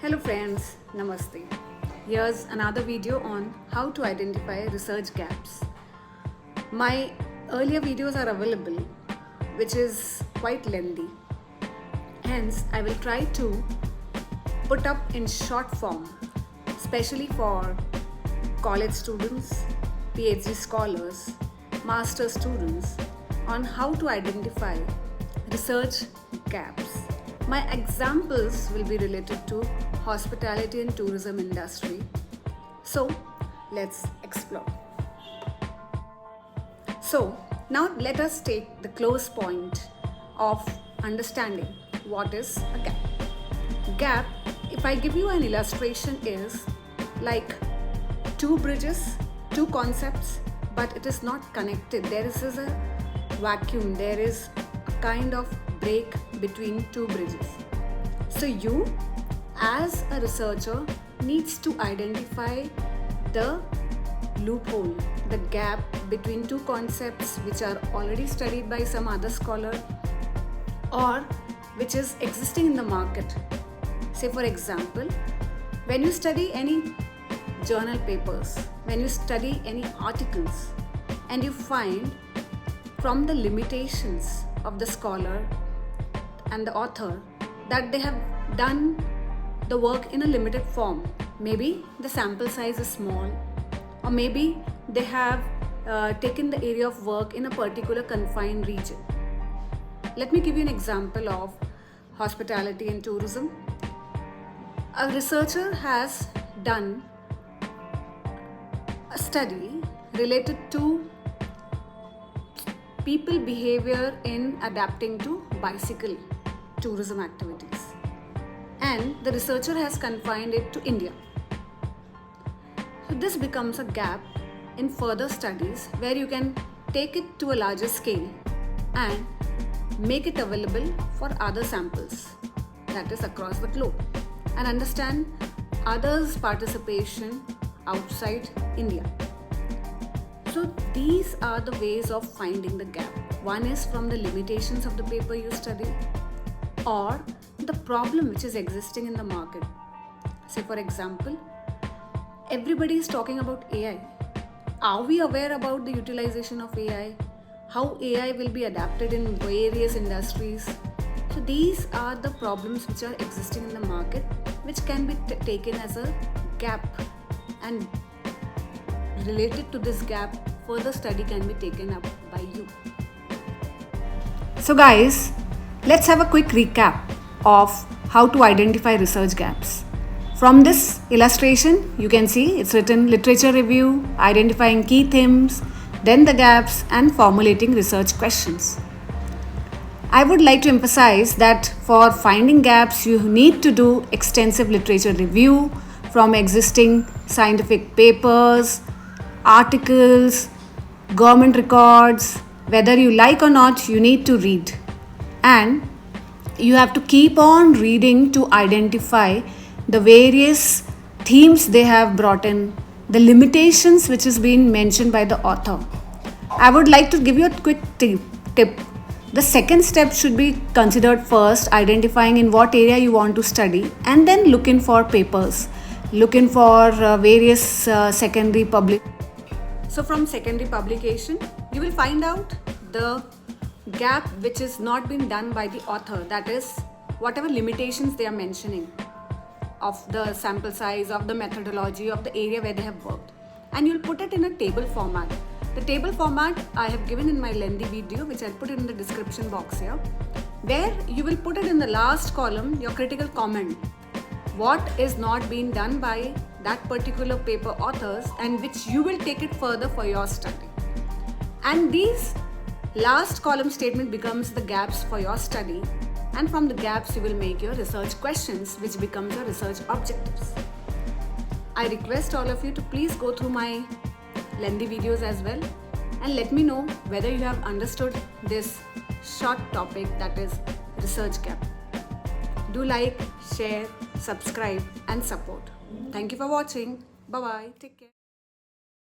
Hello friends, Namaste. Here's another video on how to identify research gaps. My earlier videos are available, which is quite lengthy. Hence, I will try to put up in short form, especially for college students, PhD scholars, master students, on how to identify research gaps. My examples will be related to hospitality and tourism industry. So let's explore. So now let us take the close point of understanding what is a gap. Gap, if I give you an illustration, is like two bridges, two concepts, but it is not connected. There is a vacuum, there is a kind of break between two bridges. So you as a researcher needs to identify the loophole, the gap between two concepts which are already studied by some other scholar or which is existing in the market. Say for example, when you study any journal papers, when you study any articles, and you find from the limitations of the scholar and the author that they have done the work in a limited form. Maybe the sample size is small, or maybe they have taken the area of work in a particular confined region. Let me give you an example of hospitality and tourism. A researcher has done a study related to people behavior in adapting to bicycle tourism activities, and the researcher has confined it to India. So this becomes a gap in further studies where you can take it to a larger scale and make it available for other samples, that is across the globe, and understand others' participation outside India. So these are the ways of finding the gap. One is from the limitations of the paper you study, or the problem which is existing in the market. Say for example, everybody is talking about AI. Are we aware about the utilization of AI? How AI will be adapted in various industries? So these are the problems which are existing in the market, which can be taken as a gap, and related to this gap, further study can be taken up by you. So guys, let's have a quick recap of how to identify research gaps. From this illustration, you can see it's written literature review, identifying key themes, then the gaps, and formulating research questions. I would like to emphasize that for finding gaps, you need to do extensive literature review from existing scientific papers, articles, government records. Whether you like or not, you need to read. And you have to keep on reading to identify the various themes they have brought in, the limitations which is being mentioned by the author. I would like to give you a quick tip. The second step should be considered first, identifying in what area you want to study, and then looking for papers, looking for various secondary public. So from secondary publication, you will find out the gap which is not been done by the author, that is whatever limitations they are mentioning of the sample size, of the methodology, of the area where they have worked, and you'll put it in a table format. The table format I have given in my lengthy video, which I'll put it in the description box here, where you will put it in the last column your critical comment, what is not being done by that particular paper authors, and which you will take it further for your study. And these last column statement becomes the gaps for your study, and from the gaps you will make your research questions, which becomes your research objectives. I request all of you to please go through my lengthy videos as well, and let me know whether you have understood this short topic, that is research gap. Do like, share, subscribe and support. Thank you for watching. Bye bye. Take care.